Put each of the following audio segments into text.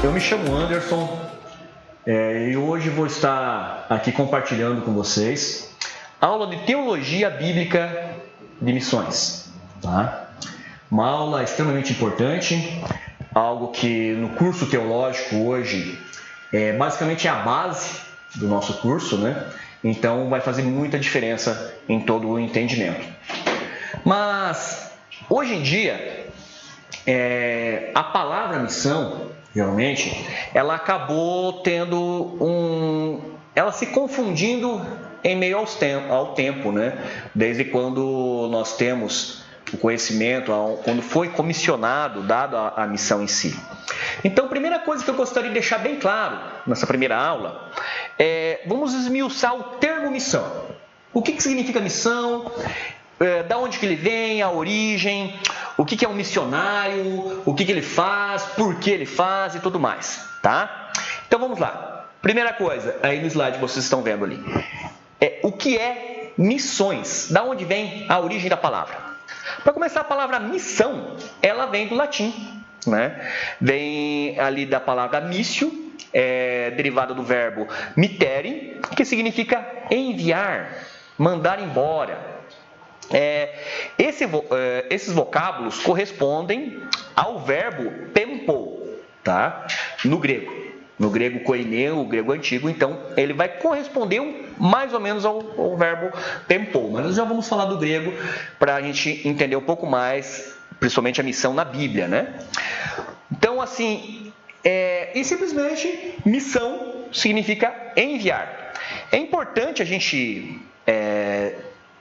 Eu me chamo Anderson e hoje vou estar aqui compartilhando com vocês a aula de Teologia Bíblica de Missões. Tá? Uma aula extremamente importante, algo que no curso teológico hoje basicamente é a base do nosso curso, né? Então vai fazer muita diferença em todo o entendimento. Mas hoje em dia a palavra missão, realmente, ela acabou ela se confundindo em meio ao tempo, né? Desde quando nós temos o conhecimento, quando foi comissionado, dado a missão em si. Então, a primeira coisa que eu gostaria de deixar bem claro nessa primeira aula vamos esmiuçar o termo missão. O que significa missão? Da onde que ele vem, a origem, o que é um missionário, o que ele faz, por que ele faz e tudo mais, tá? Então vamos lá. Primeira coisa, aí no slide vocês estão vendo ali. O que é missões? Da onde vem a origem da palavra? Para começar, a palavra missão, ela vem do latim, né? Vem ali da palavra missio, derivada do verbo mittere, que enviar, mandar embora. Esses vocábulos correspondem ao verbo tempo, tá? No grego koineo, o grego antigo, então ele vai corresponder mais ou menos ao verbo tempo. Mas nós já vamos falar do grego para a gente entender um pouco mais, principalmente a missão na Bíblia, né? Então, assim, e simplesmente missão significa enviar. É importante a gente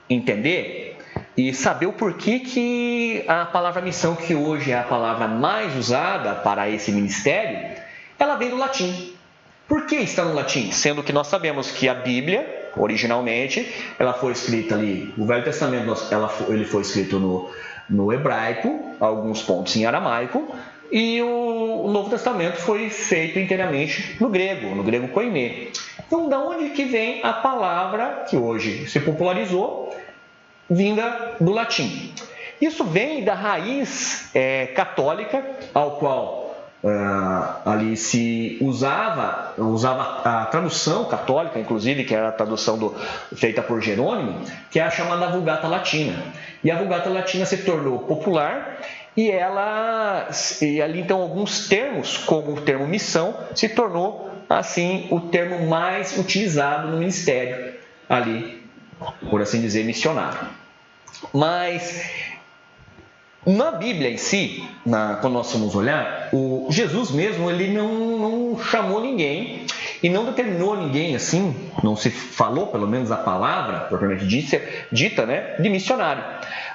entender e saber o porquê que a palavra missão, que hoje é a palavra mais usada para esse ministério, ela vem do latim. Por que está no latim? Sendo que nós sabemos que a Bíblia, originalmente, ela foi escrita ali, o Velho Testamento ele foi escrito no hebraico, alguns pontos em aramaico, e o Novo Testamento foi feito inteiramente no grego koiné. Então, da onde que vem a palavra que hoje se popularizou, vinda do latim? Isso vem da raiz católica, ao qual ali se usava a tradução católica, inclusive, que era a tradução feita por Jerônimo, que é a chamada Vulgata Latina. E a Vulgata Latina se tornou popular e ali então alguns termos, como o termo missão, se tornou assim o termo mais utilizado no ministério ali, por assim dizer, missionário. Mas na Bíblia em si, quando nós vamos olhar, o Jesus mesmo, ele não chamou ninguém e não determinou ninguém assim, não se falou pelo menos a palavra propriamente dita, né, de missionário.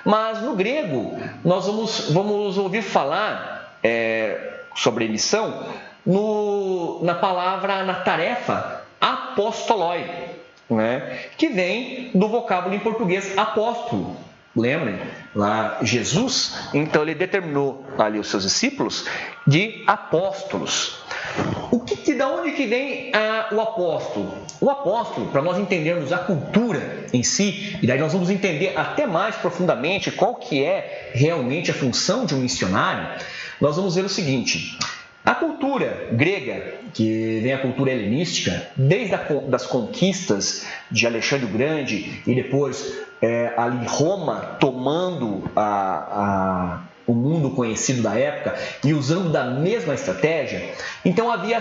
Mas no grego nós vamos ouvir falar sobre missão na tarefa apostoloi, né, que vem do vocábulo em português apóstolo. Lembrem, lá Jesus, então ele determinou ali os seus discípulos de apóstolos. Da onde que vem o apóstolo? O apóstolo, para nós entendermos a cultura em si, e daí nós vamos entender até mais profundamente qual que é realmente a função de um missionário, nós vamos ver o seguinte: a cultura grega, que vem a cultura helenística, desde das conquistas de Alexandre o Grande e depois ali Roma tomando o mundo conhecido da época e usando da mesma estratégia, então havia a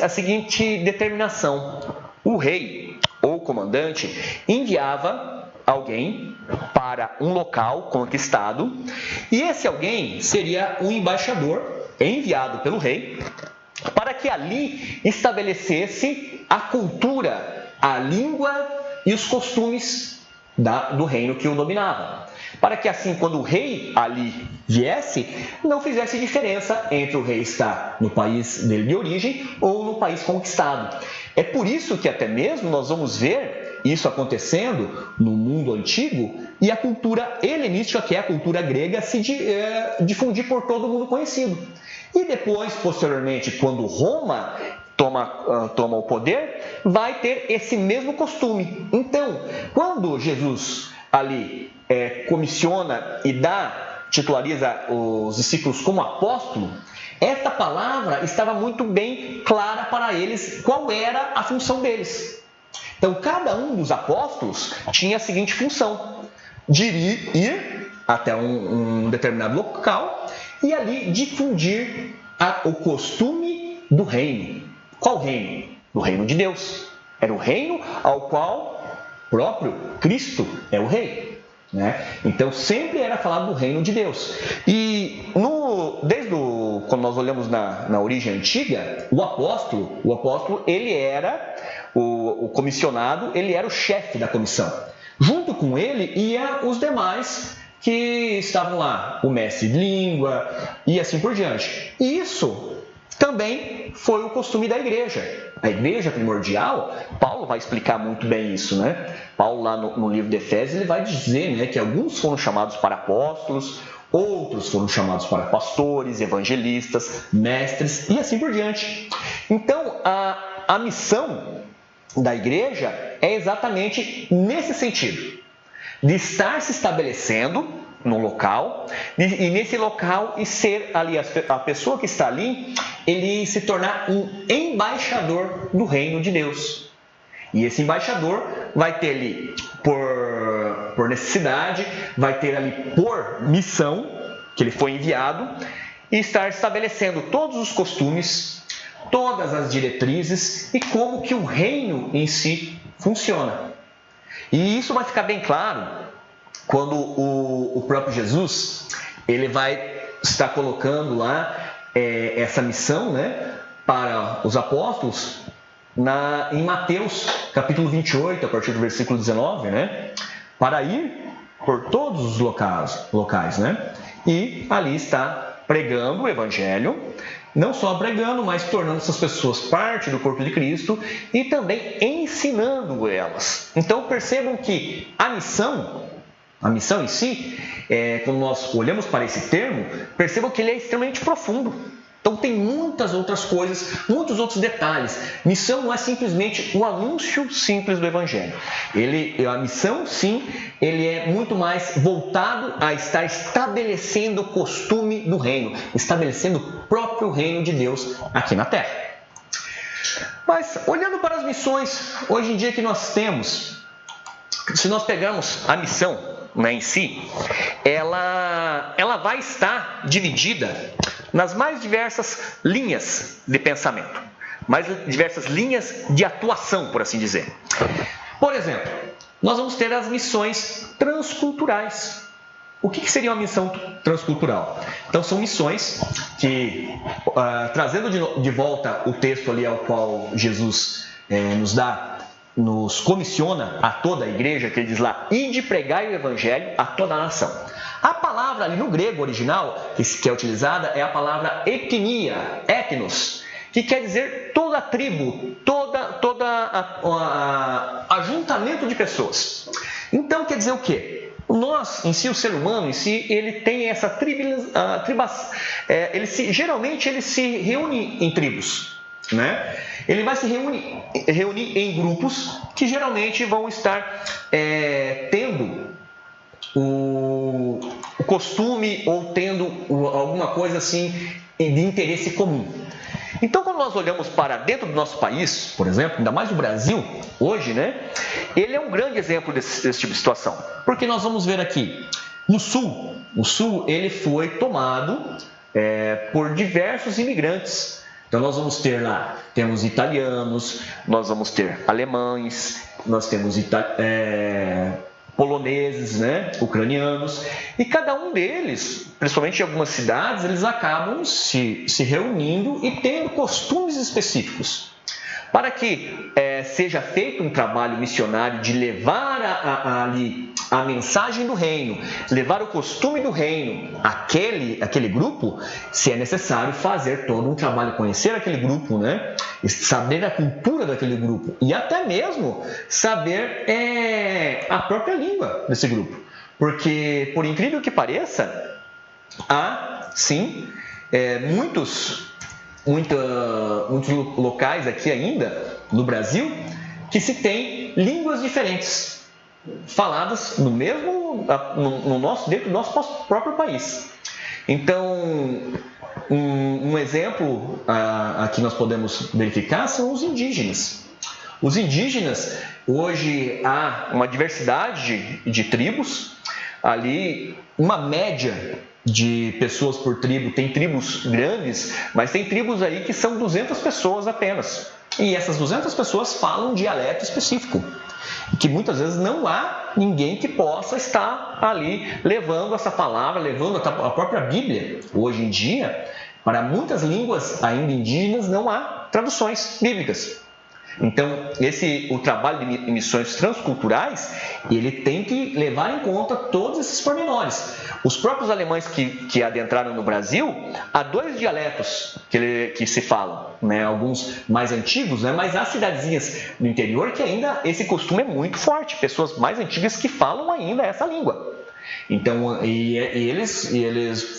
seguinte determinação: o rei ou o comandante enviava alguém para um local conquistado e esse alguém seria um embaixador enviado pelo rei para que ali estabelecesse a cultura, a língua e os costumes do reino que o dominava. Para que assim, quando o rei ali viesse, não fizesse diferença entre o rei estar no país dele de origem ou no país conquistado. É por isso que até mesmo nós vamos ver isso acontecendo no mundo antigo e a cultura helenística, que é a cultura grega, se difundir por todo o mundo conhecido. E depois, posteriormente, quando Roma toma o poder, vai ter esse mesmo costume. Então, quando Jesus ali comissiona e dá titulariza os discípulos como apóstolo, esta palavra estava muito bem clara para eles qual era a função deles. Então, cada um dos apóstolos tinha a seguinte função: de ir até um determinado local e ali difundir o costume do reino. Qual reino? Do reino de Deus. Era o reino ao qual próprio Cristo é o rei. Então, sempre era falado do reino de Deus. E quando nós olhamos na origem antiga, o apóstolo ele era o comissionado, ele era o chefe da comissão. Junto com ele ia os demais que estavam lá, o mestre de língua e assim por diante. E isso também foi o costume da igreja. A igreja primordial, Paulo vai explicar muito bem isso, Paulo lá no livro de Efésios, ele vai dizer, que alguns foram chamados para apóstolos, outros foram chamados para pastores, evangelistas, mestres e assim por diante. Então, a missão da igreja é exatamente nesse sentido, de estar se estabelecendo no local, e nesse local e ser ali a pessoa que está ali, ele se tornar um embaixador do reino de Deus. E esse embaixador vai ter ali por necessidade, vai ter ali por missão, que ele foi enviado, e estar estabelecendo todos os costumes, todas as diretrizes e como que o reino em si funciona. E isso vai ficar bem claro quando o próprio Jesus ele vai estar colocando lá essa missão para os apóstolos em Mateus capítulo 28, a partir do versículo 19, para ir por todos os locais, e ali está pregando o evangelho, não só pregando, mas tornando essas pessoas parte do corpo de Cristo e também ensinando elas. Então percebam que a missão em si, quando nós olhamos para esse termo, percebam que ele é extremamente profundo. Então tem muitas outras coisas, muitos outros detalhes. Missão não é simplesmente um anúncio simples do Evangelho. A missão, sim, ele é muito mais voltado a estar estabelecendo o costume do reino, estabelecendo o próprio reino de Deus aqui na Terra. Mas, olhando para as missões, hoje em dia que nós temos, se nós pegarmos a missão em si, ela vai estar dividida nas mais diversas linhas de pensamento, mais diversas linhas de atuação, por assim dizer. Por exemplo, nós vamos ter as missões transculturais. O que seria uma missão transcultural? Então, são missões que, trazendo de volta o texto ali ao qual Jesus nos comissiona a toda a igreja, que ele diz lá, ide pregai o evangelho a toda a nação. A palavra ali no grego original, que é utilizada, é a palavra etnia, etnos, que quer dizer toda a tribo, ajuntamento de pessoas. Então, quer dizer o quê? Nós, em si, o ser humano, em si, ele tem essa geralmente ele se reúne em tribos. Ele vai se reunir em grupos que geralmente vão estar tendo o costume ou tendo alguma coisa assim de interesse comum. Então, quando nós olhamos para dentro do nosso país, por exemplo, ainda mais o Brasil, hoje, ele é um grande exemplo desse tipo de situação. Porque nós vamos ver aqui, no Sul, o Sul ele foi tomado por diversos imigrantes. Então, nós vamos ter lá, temos italianos, nós vamos ter alemães, nós temos poloneses, ucranianos, e cada um deles, principalmente em algumas cidades, eles acabam se reunindo e tendo costumes específicos. Para que seja feito um trabalho missionário de levar ali a mensagem do reino, levar o costume do reino àquele grupo, se é necessário fazer todo um trabalho, conhecer aquele grupo, saber a cultura daquele grupo e até mesmo saber a própria língua desse grupo. Porque, por incrível que pareça, há, sim, muitos locais aqui ainda no Brasil que se tem línguas diferentes. faladas dentro do nosso próprio país. Então, um exemplo aqui nós podemos verificar são os indígenas. Os indígenas, hoje há uma diversidade de tribos, ali uma média de pessoas por tribo, tem tribos grandes, mas tem tribos aí que são 200 pessoas apenas. E essas 200 pessoas falam um dialeto específico, que muitas vezes não há ninguém que possa estar ali levando essa palavra, levando a própria Bíblia. Hoje em dia, para muitas línguas ainda indígenas, não há traduções bíblicas. Então, o trabalho de missões transculturais, ele tem que levar em conta todos esses pormenores. Os próprios alemães que adentraram no Brasil, há 2 dialetos que se falam, né? Alguns mais antigos, né? Mas há cidadezinhas do interior que ainda esse costume é muito forte, pessoas mais antigas que falam ainda essa língua. Então, eles,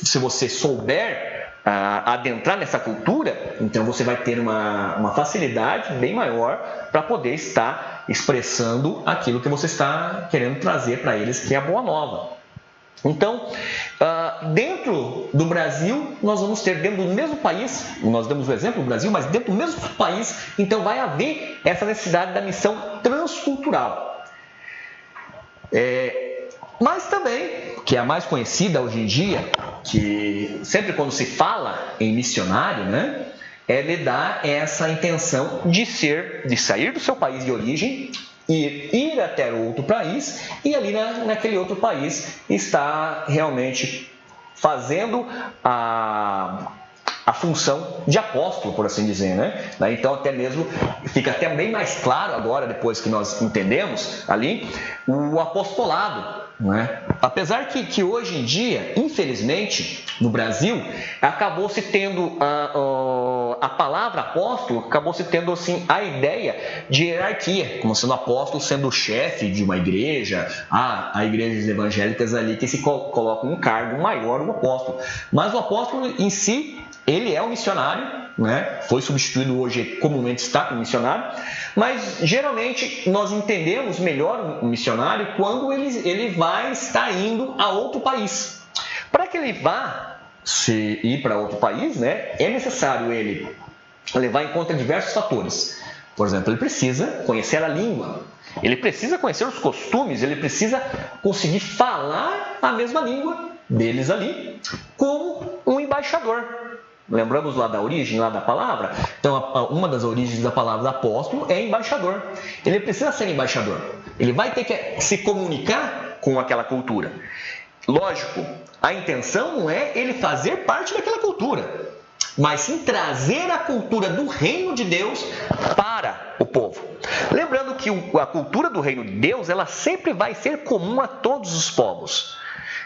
se você souber adentrar nessa cultura, então você vai ter uma facilidade bem maior para poder estar expressando aquilo que você está querendo trazer para eles, que é a boa nova. Então, dentro do Brasil, nós vamos ter, dentro do mesmo país, nós demos o exemplo do Brasil, mas dentro do mesmo país, então vai haver essa necessidade da missão transcultural. Mas também, que é a mais conhecida hoje em dia, que sempre quando se fala em missionário, né, lhe dá essa intenção de sair do seu país de origem e ir até outro país e ali naquele outro país está realmente fazendo a função de apóstolo, por assim dizer, né? Então, até mesmo, fica até bem mais claro agora, depois que nós entendemos ali, o apostolado, né? Apesar que hoje em dia, infelizmente, no Brasil, acabou-se tendo a palavra apóstolo, acabou-se tendo assim, a ideia de hierarquia, como sendo apóstolo sendo o chefe de uma igreja, há igrejas evangélicas ali que se colocam um cargo maior do apóstolo. Mas o apóstolo em si, ele é um missionário, né? Foi substituído hoje, comumente está como missionário, mas geralmente nós entendemos melhor um missionário quando ele vai estar indo a outro país. Para que ele vá ir para outro país, né, é necessário ele levar em conta diversos fatores. Por exemplo, ele precisa conhecer a língua, ele precisa conhecer os costumes, ele precisa conseguir falar a mesma língua deles ali, como um embaixador. Lembramos lá da origem, lá da palavra? Então, uma das origens da palavra apóstolo é embaixador. Ele precisa ser embaixador. Ele vai ter que se comunicar com aquela cultura. Lógico, a intenção não é ele fazer parte daquela cultura, mas sim trazer a cultura do reino de Deus para o povo. Lembrando que a cultura do reino de Deus, ela sempre vai ser comum a todos os povos.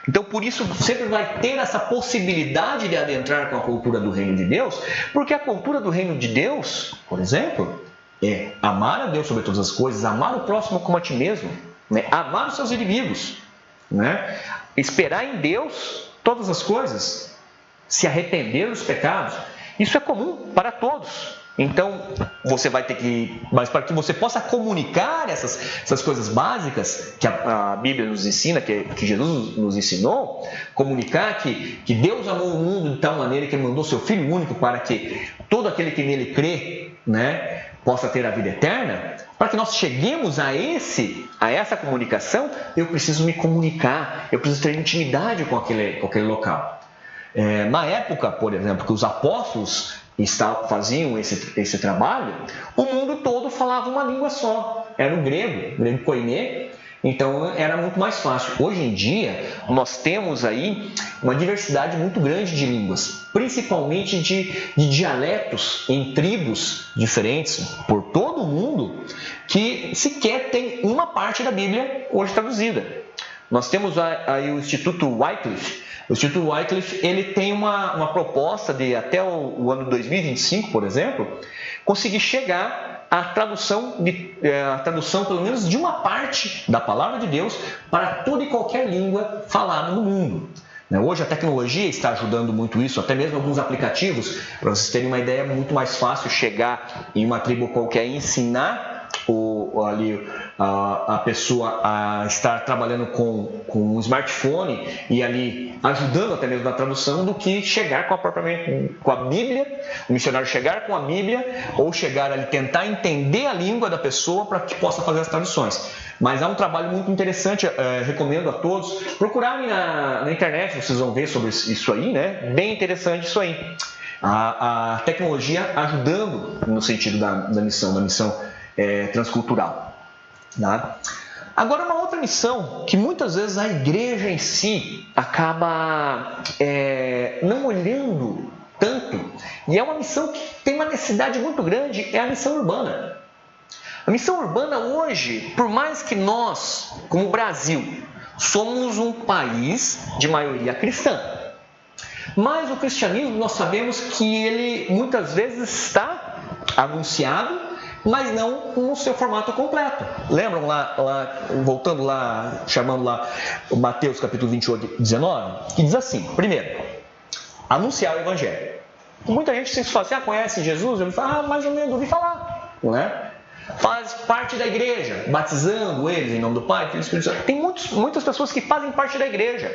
Então, por isso, sempre vai ter essa possibilidade de adentrar com a cultura do reino de Deus, porque a cultura do reino de Deus, por exemplo, é amar a Deus sobre todas as coisas, amar o próximo como a ti mesmo, né? Amar os seus inimigos, né? Esperar em Deus todas as coisas, se arrepender dos pecados. Isso é comum para todos. Então, você vai ter que... Mas para que você possa comunicar essas coisas básicas que a Bíblia nos ensina, que Jesus nos ensinou, comunicar que Deus amou o mundo de tal maneira que Ele mandou seu Filho único para que todo aquele que nele crê, né, possa ter a vida eterna. Para que nós cheguemos a essa comunicação, eu preciso me comunicar, eu preciso ter intimidade com aquele local. Na época, por exemplo, que os apóstolos faziam esse trabalho, o mundo todo falava uma língua só, era o grego koiné, então era muito mais fácil. Hoje em dia, nós temos aí uma diversidade muito grande de línguas, principalmente de dialetos em tribos diferentes por todo o mundo, que sequer tem uma parte da Bíblia hoje traduzida. Nós temos aí o Instituto Wycliffe. O Instituto Wycliffe, ele tem uma proposta de, até o ano 2025, por exemplo, conseguir chegar à tradução pelo menos de uma parte da Palavra de Deus para toda e qualquer língua falada no mundo. Hoje a tecnologia está ajudando muito isso, até mesmo alguns aplicativos, para vocês terem uma ideia, é muito mais fácil chegar em uma tribo qualquer e ensinar a pessoa a estar trabalhando com um smartphone e ali ajudando até mesmo na tradução, do que chegar com a Bíblia, o missionário chegar com a Bíblia ou chegar ali tentar entender a língua da pessoa para que possa fazer as traduções. Mas há um trabalho muito interessante, recomendo a todos procurarem na internet, vocês vão ver sobre isso aí, né? Bem interessante isso aí. A tecnologia ajudando no sentido da missão transcultural. Tá? Agora, uma outra missão que muitas vezes a igreja em si acaba não olhando tanto, e é uma missão que tem uma necessidade muito grande, é a missão urbana. A missão urbana hoje, por mais que nós, como Brasil, somos um país de maioria cristã, mas o cristianismo, nós sabemos que ele muitas vezes está anunciado, mas não no seu formato completo. Lembram voltando lá, chamando lá o Mateus capítulo 28, 19, que diz assim: primeiro, anunciar o evangelho. Muita gente se fala assim, conhece Jesus? Ele fala, mais ou menos, ouvi falar, não é? Faz parte da igreja, batizando eles em nome do Pai, Filho e Espírito Santo. Tem muitas pessoas que fazem parte da igreja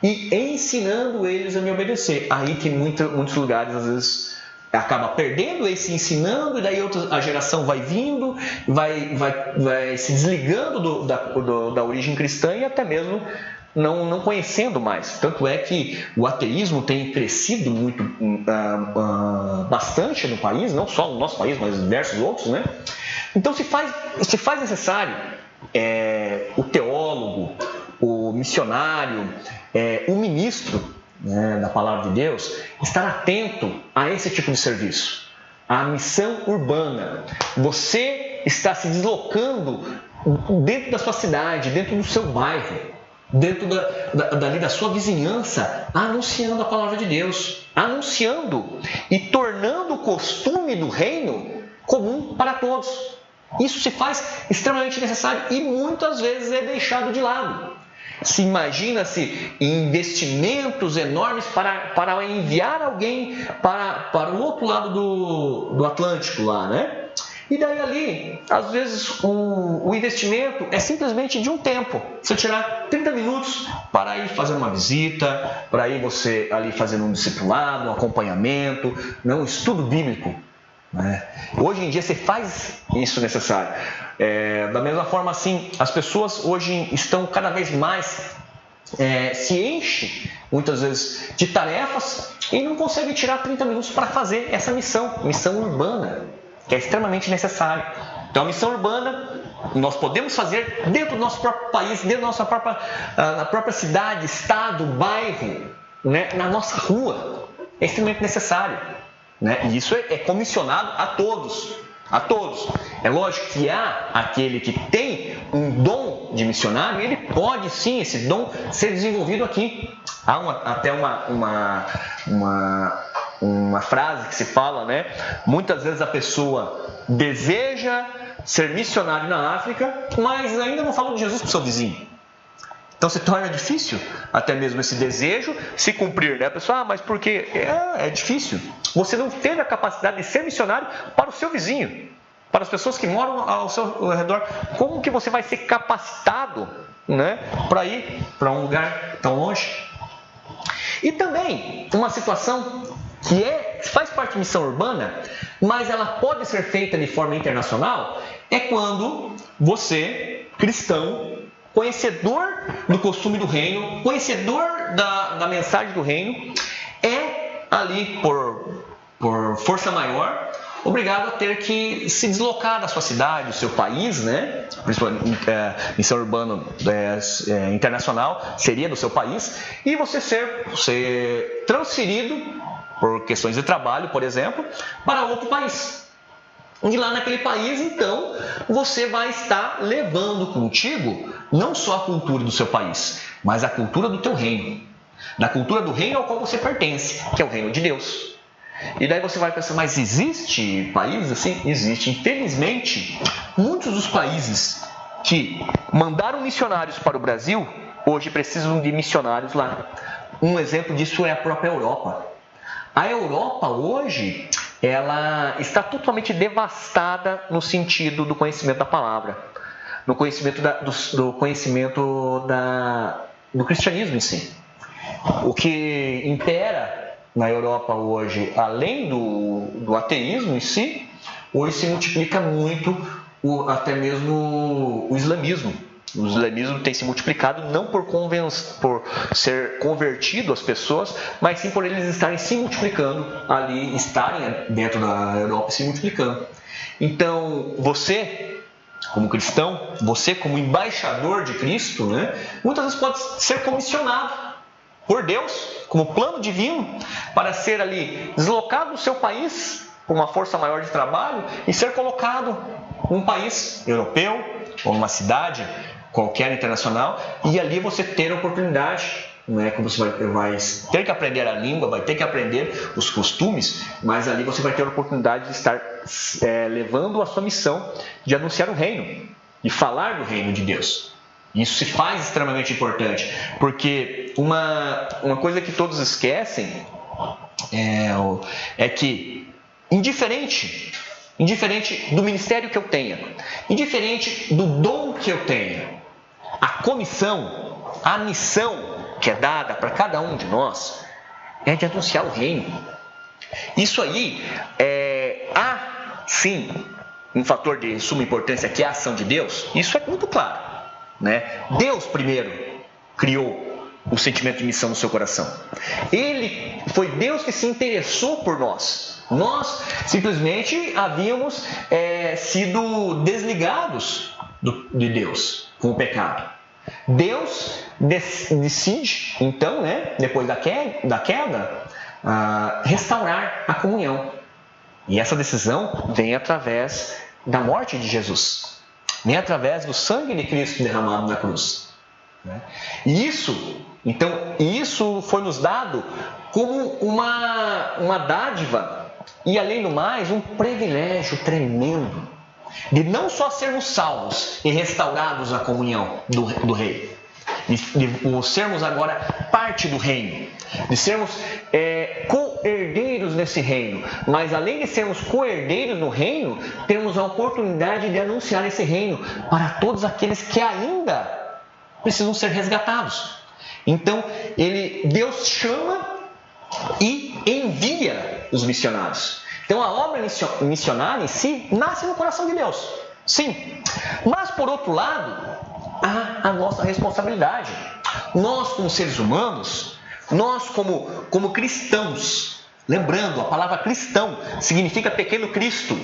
e ensinando eles a me obedecer. Aí tem muitos lugares, às vezes, acaba perdendo esse ensinando, e daí a geração vai vindo, vai se desligando da origem cristã e até mesmo não conhecendo mais. Tanto é que o ateísmo tem crescido bastante no país, não só no nosso país, mas em diversos outros, né? Então se faz necessário o teólogo, o missionário, o ministro, né, da palavra de Deus, estar atento a esse tipo de serviço, a missão urbana. Você está se deslocando dentro da sua cidade, dentro do seu bairro, dentro da sua vizinhança, anunciando a palavra de Deus, anunciando e tornando o costume do reino comum para todos. Isso se faz extremamente necessário e muitas vezes é deixado de lado. Se imagina-se investimentos enormes para enviar alguém para o outro lado do Atlântico lá, né? E daí ali, às vezes, o investimento é simplesmente de um tempo. Você tirar 30 minutos para ir fazer uma visita, para ir você ali fazendo um discipulado, um acompanhamento, um estudo bíblico, né? Hoje em dia você faz isso necessário. Da mesma forma, assim, as pessoas hoje estão cada vez mais se enchem, muitas vezes, de tarefas e não conseguem tirar 30 minutos para fazer essa missão urbana, que é extremamente necessário. Então, a missão urbana nós podemos fazer dentro do nosso próprio país, dentro da nossa própria cidade, estado, bairro, né? Na nossa rua. É extremamente necessário, né? E isso é comissionado a todos. A todos. É lógico que há aquele que tem um dom de missionário, ele pode sim, esse dom, ser desenvolvido aqui. Há até uma frase que se fala, né? Muitas vezes a pessoa deseja ser missionário na África, mas ainda não falou de Jesus para o seu vizinho. Então se torna difícil até mesmo esse desejo se cumprir, né? A pessoa, mas por quê? É difícil. Você não teve a capacidade de ser missionário para o seu vizinho, para as pessoas que moram ao seu redor. Como que você vai ser capacitado, né, para ir para um lugar tão longe? E também uma situação que faz parte de missão urbana, mas ela pode ser feita de forma internacional, é quando você, cristão, conhecedor do costume do reino, conhecedor da mensagem do reino, é ali por força maior obrigado a ter que se deslocar da sua cidade, do seu país, né? Principalmente missão urbana internacional seria do seu país, e você ser transferido por questões de trabalho, por exemplo, para outro país. E lá naquele país, então, você vai estar levando contigo não só a cultura do seu país, mas a cultura do teu reino. Da cultura do reino ao qual você pertence, que é o reino de Deus. E daí você vai pensar, mas existe países assim? Existe. Infelizmente, muitos dos países que mandaram missionários para o Brasil, hoje precisam de missionários lá. Um exemplo disso é a própria Europa. A Europa hoje ela está totalmente devastada no sentido do conhecimento da palavra, no conhecimento do cristianismo em si. O que impera na Europa hoje, além do ateísmo em si, hoje se multiplica muito até mesmo o islamismo. O islamismo tem se multiplicado não por ser convertido as pessoas, mas sim por eles estarem se multiplicando ali, estarem dentro da Europa se multiplicando. Então, você, como cristão, você como embaixador de Cristo, né, muitas vezes pode ser comissionado por Deus, como plano divino, para ser ali deslocado do seu país por uma força maior de trabalho e ser colocado num país europeu ou numa cidade qualquer internacional, e ali você ter a oportunidade, não é que você vai ter que aprender a língua, vai ter que aprender os costumes, mas ali você vai ter a oportunidade de estar levando a sua missão de anunciar o reino, de falar do reino de Deus. Isso se faz extremamente importante, porque uma coisa que todos esquecem é que, indiferente do ministério que eu tenha, indiferente do dom que eu tenha, a comissão, a missão que é dada para cada um de nós é de anunciar o reino. Isso aí há sim um fator de suma importância, que é a ação de Deus. Isso é muito claro, né? Deus primeiro criou o sentimento de missão no seu coração. Foi Deus que se interessou por nós. Nós simplesmente havíamos sido desligados de Deus com o pecado. Deus decide, então, né, depois da queda, restaurar a comunhão. E essa decisão vem através da morte de Jesus. Vem através do sangue de Cristo derramado na cruz. E isso foi nos dado como uma dádiva e, além do mais, um privilégio tremendo de não só sermos salvos e restaurados à comunhão do Rei, de sermos agora parte do reino, de sermos co-herdeiros nesse reino, mas além de sermos co-herdeiros no reino, temos a oportunidade de anunciar esse reino para todos aqueles que ainda precisam ser resgatados. Então, Deus chama e envia os missionários. Então, a obra missionária em si nasce no coração de Deus. Sim. Mas, por outro lado, há a nossa responsabilidade. Nós, como seres humanos, nós, como cristãos, lembrando, a palavra cristão significa pequeno Cristo.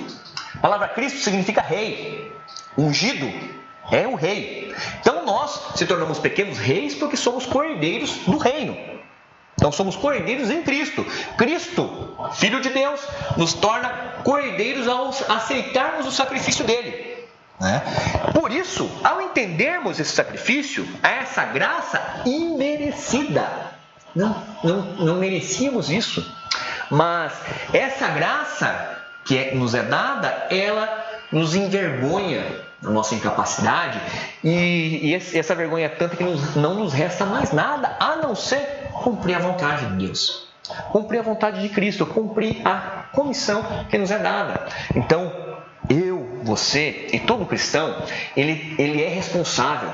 A palavra Cristo significa rei. Ungido é o rei. Então, nós se tornamos pequenos reis porque somos co-herdeiros do reino. Então, somos co-herdeiros em Cristo. Cristo, Filho de Deus, nos torna co-herdeiros ao aceitarmos o sacrifício dele. Por isso, ao entendermos esse sacrifício, essa graça imerecida, não merecíamos isso, mas essa graça que nos é dada, ela nos envergonha a nossa incapacidade, e essa vergonha é tanta que não nos resta mais nada a não ser cumprir a vontade de Deus, cumprir a vontade de Cristo, cumprir a comissão que nos é dada. Então, você e todo cristão, ele é responsável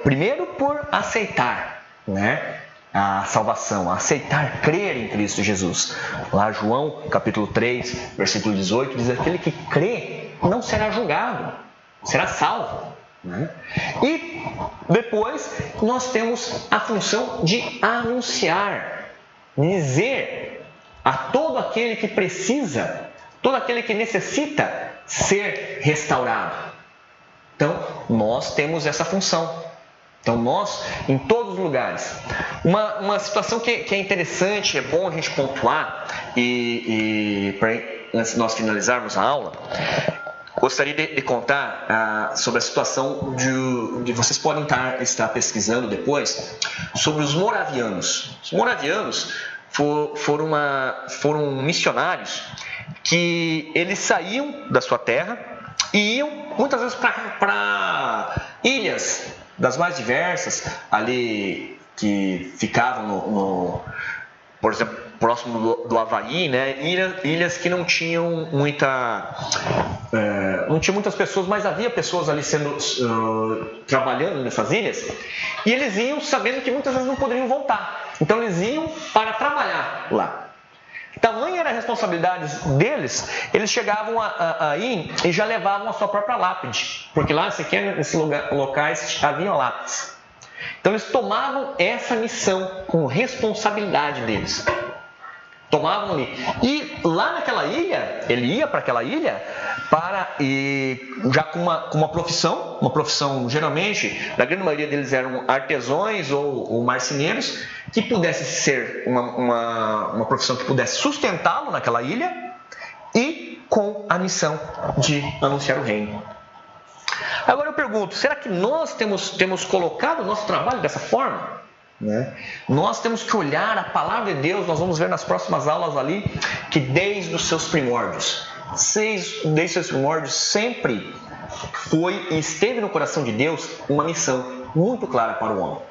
primeiro por aceitar, né, a salvação, aceitar, crer em Cristo Jesus. Lá João, capítulo 3, versículo 18, diz: aquele que crê não será julgado, será salvo. E depois nós temos a função de anunciar, dizer a todo aquele que precisa, todo aquele que necessita ser restaurado. Então, nós temos essa função. Então, nós, em todos os lugares. Uma situação que é interessante, é bom a gente pontuar, antes de nós finalizarmos a aula, gostaria de contar sobre a situação de vocês podem estar pesquisando depois, sobre os moravianos. Os moravianos foram missionários que eles saíam da sua terra e iam muitas vezes para ilhas das mais diversas, ali que ficavam por exemplo, próximo do Havaí, né? Ilhas que não tinham não tinha muitas pessoas, mas havia pessoas ali trabalhando nessas ilhas, e eles iam sabendo que muitas vezes não poderiam voltar. Então eles iam para trabalhar lá. Tamanha era a responsabilidade deles, eles chegavam aí e já levavam a sua própria lápide, porque lá, nesses locais, havia lápides. Então eles tomavam essa missão com responsabilidade deles. Tomavam ali. E lá naquela ilha, ele ia para aquela ilha já com uma profissão geralmente, na grande maioria deles eram artesãos ou marceneiros, que pudesse ser uma profissão que pudesse sustentá-lo naquela ilha e com a missão de anunciar o reino. Agora eu pergunto, será que nós temos colocado o nosso trabalho dessa forma? Né? Nós temos que olhar a palavra de Deus, nós vamos ver nas próximas aulas ali, que desde os seus primórdios, sempre foi e esteve no coração de Deus uma missão muito clara para o homem.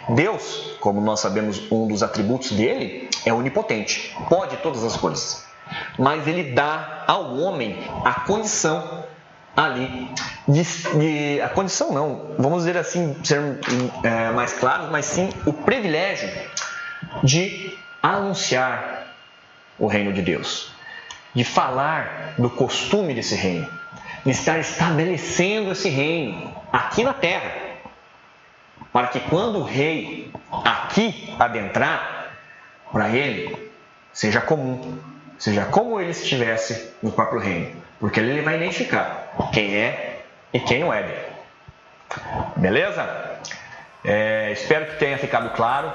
Deus, como nós sabemos, um dos atributos dele é onipotente, pode todas as coisas, mas ele dá ao homem a condição ali, a condição não, vamos dizer assim, ser mais claros, mas sim o privilégio de anunciar o reino de Deus, de falar do costume desse reino, de estar estabelecendo esse reino aqui na terra, para que quando o rei aqui adentrar, para ele seja comum, seja como ele estivesse no próprio reino, porque ele vai identificar quem é e quem não é dele. Beleza? Espero que tenha ficado claro.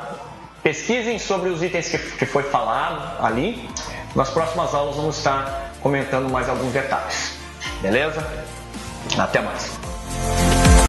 Pesquisem sobre os itens que foi falado ali. Nas próximas aulas vamos estar comentando mais alguns detalhes. Beleza? Até mais.